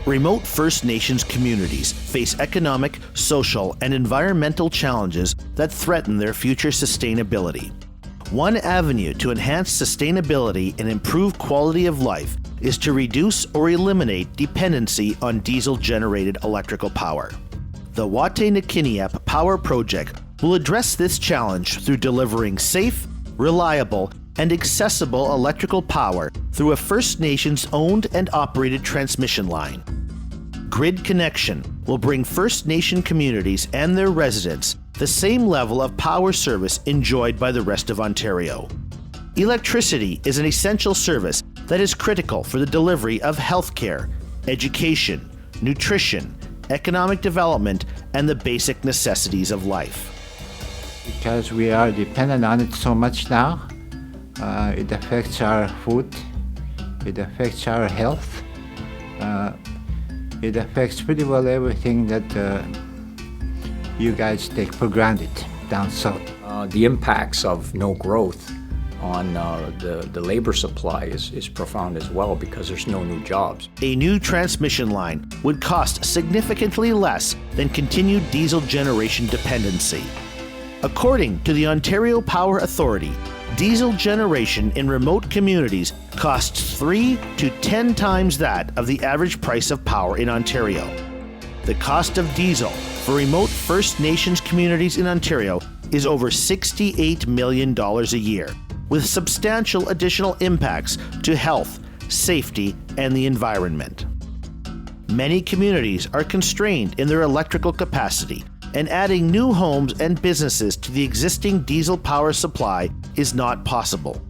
Remote First Nations communities face economic, social, and environmental challenges that threaten their future sustainability. One avenue to enhance sustainability and improve quality of life is to reduce or eliminate dependency on diesel-generated electrical power. The Watay Nikiniap Power Project will address this challenge through delivering safe, reliable, and accessible electrical power through a First Nations-owned and operated transmission line. Grid connection will bring First Nation communities and their residents the same level of power service enjoyed by the rest of Ontario. Electricity is an essential service that is critical for the delivery of healthcare, education, nutrition, economic development, and the basic necessities of life. Because we are dependent on it so much now, it affects our food, it affects our health, it affects pretty well everything that you guys take for granted down south. The impacts of no growth on the labor supply is profound as well, because there's no new jobs. A new transmission line would cost significantly less than continued diesel generation dependency. According to the Ontario Power Authority, diesel generation in remote communities costs 3 to 10 times that of the average price of power in Ontario. The cost of diesel for remote First Nations communities in Ontario is over $68 million a year, with substantial additional impacts to health, safety, and the environment. Many communities are constrained in their electrical capacity, and adding new homes and businesses to the existing diesel power supply is not possible.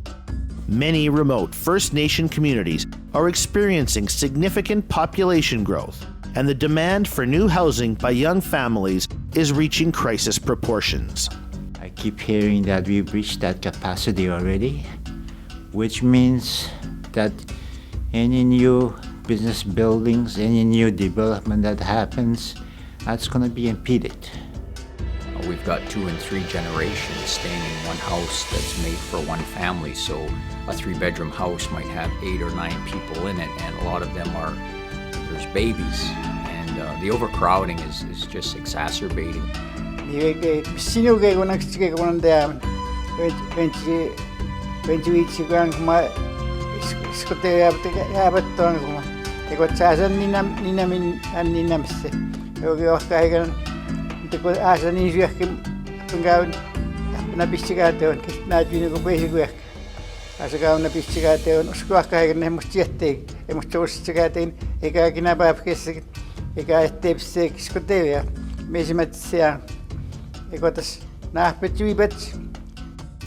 Many remote First Nation communities are experiencing significant population growth, and the demand for new housing by young families is reaching crisis proportions. I keep hearing that we've reached that capacity already, which means that any new business buildings, any new development that happens, that's going to be impeded. We've got 2 and 3 generations staying in one house that's made for one family, so a 3-bedroom house might have 8 or 9 people in it, and a lot of them there's babies, and the overcrowding is just exacerbating.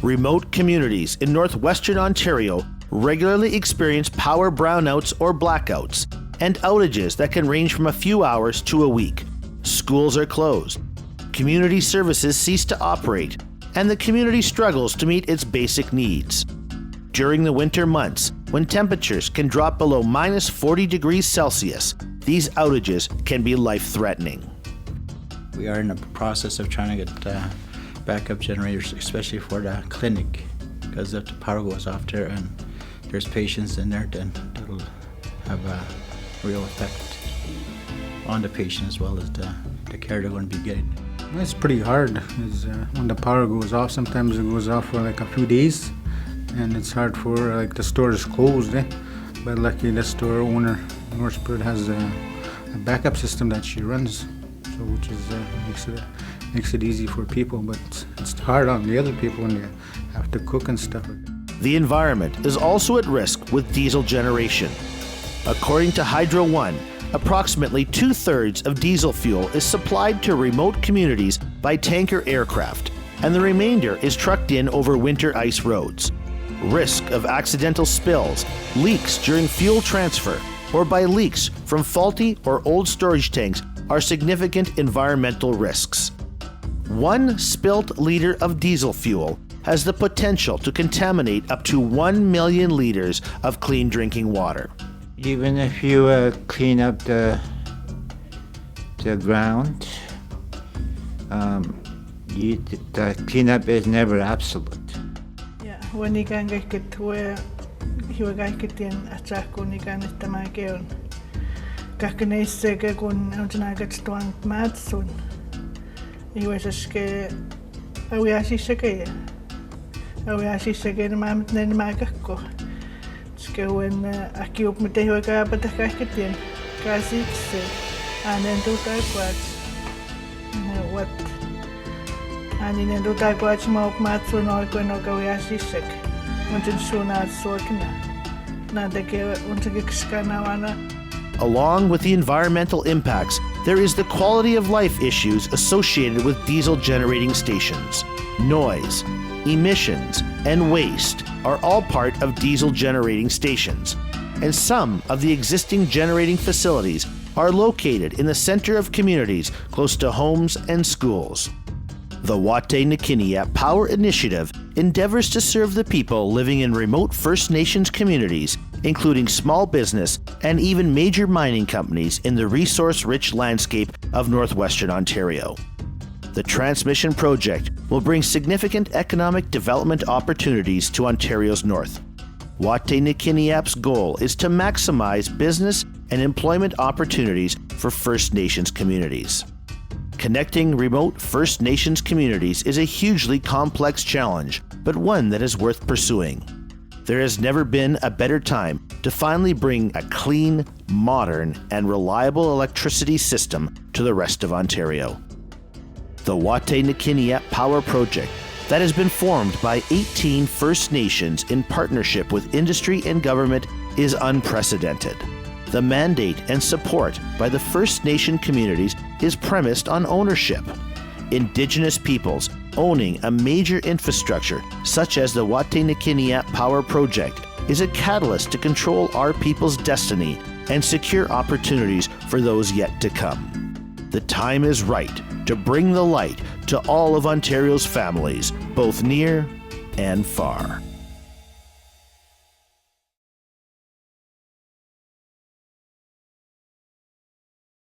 Remote communities in northwestern Ontario regularly experience power brownouts or blackouts, and outages that can range from a few hours to a week. Schools are closed, community services cease to operate, and the community struggles to meet its basic needs. During the winter months, when temperatures can drop below minus 40 degrees Celsius, these outages can be life-threatening. We are in the process of trying to get backup generators, especially for the clinic, because if the power goes off there and there's patients in there, then it'll have a real effect on the patient as well as the care they're going to be getting. It's pretty hard. When the power goes off, sometimes it goes off for like a few days, and it's hard for the store is closed. But luckily, the store owner, Northbird, has a backup system that she runs, so which is makes it easy for people. But it's hard on the other people when they have to cook and stuff. The environment is also at risk with diesel generation. According to Hydro One, approximately 2/3 of diesel fuel is supplied to remote communities by tanker aircraft, and the remainder is trucked in over winter ice roads. Risk of accidental spills, leaks during fuel transfer, or by leaks from faulty or old storage tanks are significant environmental risks. 1 spilt liter of diesel fuel has the potential to contaminate up to 1 million liters of clean drinking water. Even if you clean up the ground, the cleanup is never absolute. When you can get to where you are getting a track on you can estimate kahkeneisseke kun untanagatuan maatsun. Iwasaske awiasisseke. Awiasisseke maamat nenmaakakko. Skeuwen akiup metehoika patakahketien. Kasitse anen tutakwat. Wat aninen tutakwat mauk maatsun oikoin okawiasissek. Untan suunaat suokina. Nadake untagikskanawana. Along with the environmental impacts, there is the quality of life issues associated with diesel generating stations. Noise, emissions, and waste are all part of diesel generating stations, and some of the existing generating facilities are located in the center of communities close to homes and schools. The Watay Nikiniat Power Initiative endeavors to serve the people living in remote First Nations communities, including small business and even major mining companies in the resource-rich landscape of northwestern Ontario. The transmission project will bring significant economic development opportunities to Ontario's north. Watay Nikiniap's goal is to maximize business and employment opportunities for First Nations communities. Connecting remote First Nations communities is a hugely complex challenge, but one that is worth pursuing. There has never been a better time to finally bring a clean, modern, and reliable electricity system to the rest of Ontario. The Watay Nikiniat Power Project, that has been formed by 18 First Nations in partnership with industry and government, is unprecedented. The mandate and support by the First Nation communities is premised on ownership. Indigenous peoples owning a major infrastructure such as the Watay Nikiniat Power Project is a catalyst to control our people's destiny and secure opportunities for those yet to come. The time is right to bring the light to all of Ontario's families, both near and far.